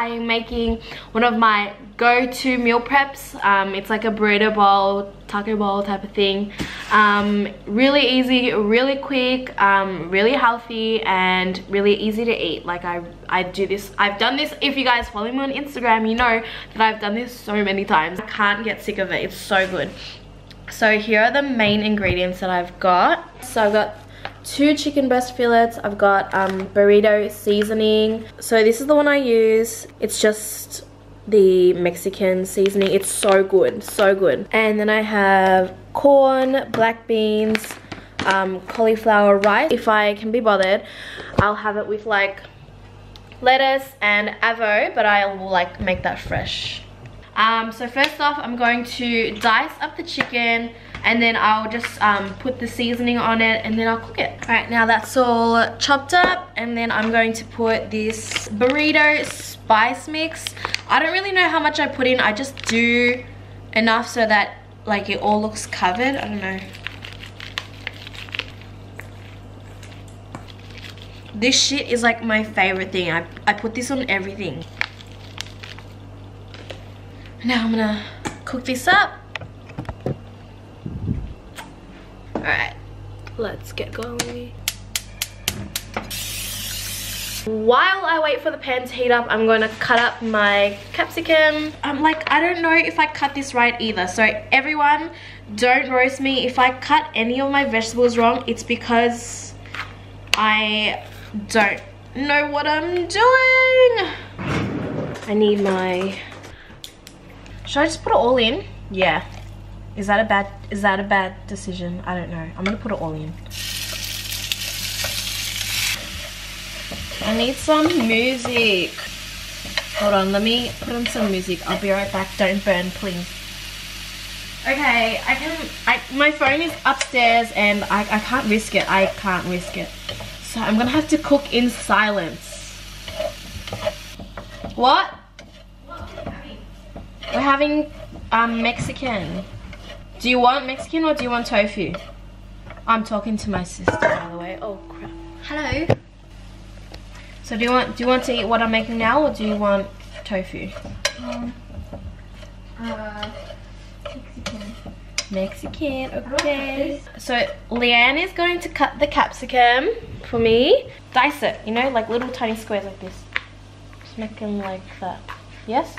I am making one of my go-to meal preps. It's like a burrito bowl, taco bowl type of thing. Really easy, really quick, really healthy, and really easy to eat. Like I do this, I've done this. If you guys follow me on Instagram, you know that I've done this so many times. I can't get sick of it. It's so good. So here are the main ingredients that I've got. So I've got 2 chicken breast fillets. I've got burrito seasoning. So this is the one I use. It's just the Mexican seasoning. It's so good, so good. And then I have corn, black beans, cauliflower rice. If I can be bothered, I'll have it with like lettuce and avo, but I will like make that fresh. So first off, I'm going to dice up the chicken, and then I'll just put the seasoning on it, and then I'll cook it. Alright, now that's all chopped up, and then I'm going to put this burrito spice mix. I don't really know how much I put in. I just do enough so that like it all looks covered. I don't know. This shit is like my favorite thing. I put this on everything. Now I'm gonna cook this up. Alright, let's get going. While I wait for the pan to heat up, I'm going to cut up my capsicum. I don't know if I cut this right either. So everyone, don't roast me. If I cut any of my vegetables wrong, it's because I don't know what I'm doing. I need my... Should I just put it all in? Yeah. Is that a bad decision? I don't know. I'm gonna put it all in. I need some music. Hold on, let me put on some music. I'll be right back. Don't burn, please. Okay, my phone is upstairs and I can't risk it. I can't risk it. So I'm gonna have to cook in silence. What? We're having Mexican. Do you want Mexican or do you want tofu? I'm talking to my sister, by the way. Oh crap. Hello. So do you want to eat what I'm making now, or do you want tofu? Mexican, okay. So Leanne is going to cut the capsicum for me. Dice it, you know, like little tiny squares like this. Just make them like that. Yes?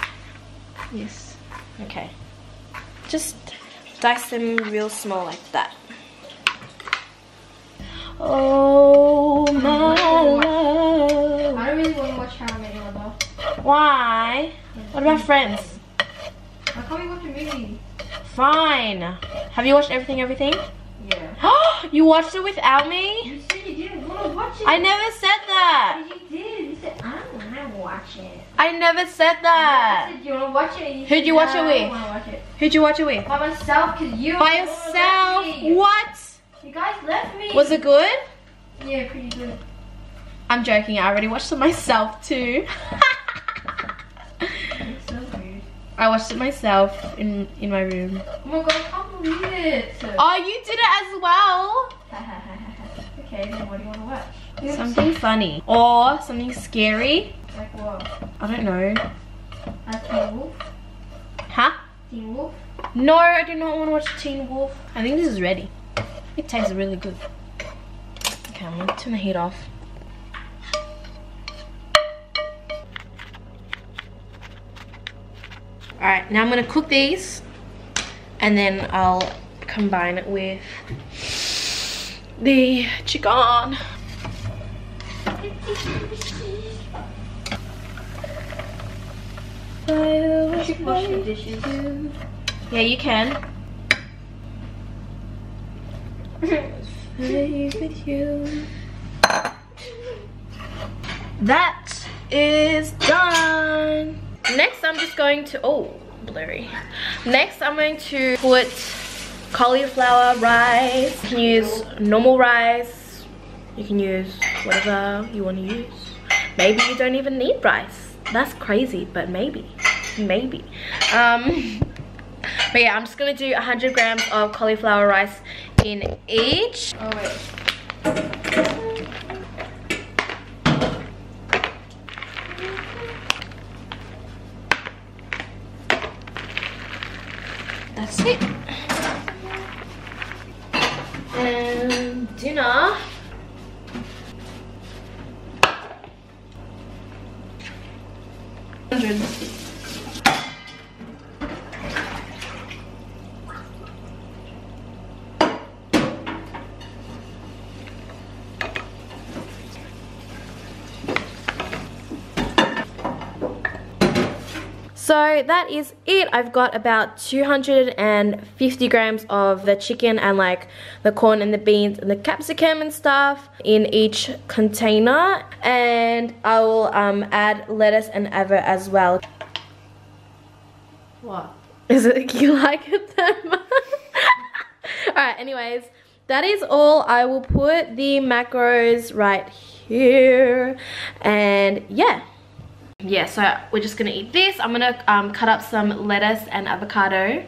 Yes. Okay. Just dice them real small like that. Oh my love. I don't really want to watch How I Met Your Mother. Why? What about Friends? I can't watch a movie. Fine. Have you watched everything? Yeah. You watched it without me? You said you didn't want to watch it. I never said that. You did. You said, I don't want to watch it. I never said that. I said, you want to watch it? Who'd you watch it with? I don't want to watch it. Who'd you watch it with? By myself, because you By yourself? What? You guys left me. Was it good? Yeah, pretty good. I'm joking. I already watched it myself too. It's so weird. I watched it myself in my room. Oh my god, I can't believe it. Oh, you did it as well? Okay, then what do you want to watch? Something funny. Or something scary. Like what? I don't know. Teen Wolf? Huh? Teen Wolf? No, I do not want to watch Teen Wolf. I think this is ready. It tastes really good. Okay, I'm gonna turn the heat off. Alright, now I'm gonna cook these and then I'll combine it with the chicken. You should wash your dishes. Yeah, you can. With you. That is done. Next I'm just going to, oh, blurry. Next I'm going to put cauliflower rice. You can use normal rice. You can use whatever you want to use. Maybe you don't even need rice. That's crazy, but maybe. But yeah, I'm just gonna do 100 grams of cauliflower rice in each. Oh wait. that's it. And dinner. So that is it. I've got about 250 grams of the chicken and like the corn and the beans and the capsicum and stuff in each container. And I will add lettuce and avo as well. What? Is it, you like it that much? Alright, anyways, that is all. I will put the macros right here. And yeah. Yeah, so we're just gonna eat this. I'm gonna cut up some lettuce and avocado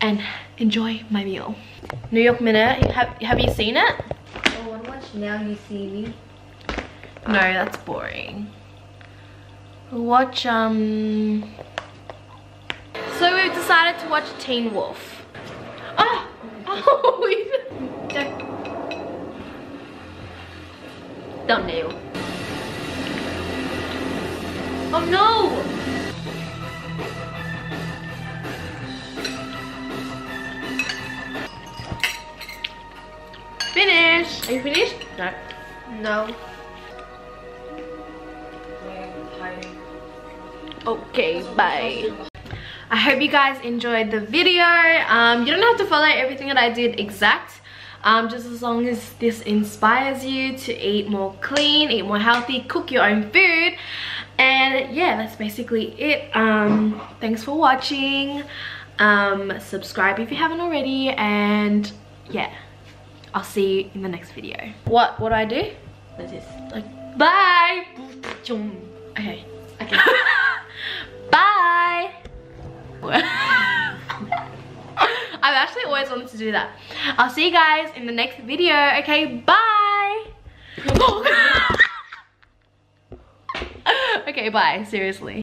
and enjoy my meal. New York Minute, have you seen it? Oh, I wanna watch Now You See Me. No, that's boring. Watch So we've decided to watch Teen Wolf. Oh! Thumbnail. Oh no! Finish! Are you finished? No. No. Okay, bye. I hope you guys enjoyed the video. You don't have to follow everything that I did exact. Just as long as this inspires you to eat more clean, eat more healthy, cook your own food. And yeah, that's basically it. Thanks for watching. Subscribe if you haven't already, and yeah, I'll see you in the next video. What do I do? What's this? Like, bye. Okay. Bye. I've actually always wanted to do that. I'll see you guys in the next video. Okay, bye. Okay, bye, seriously.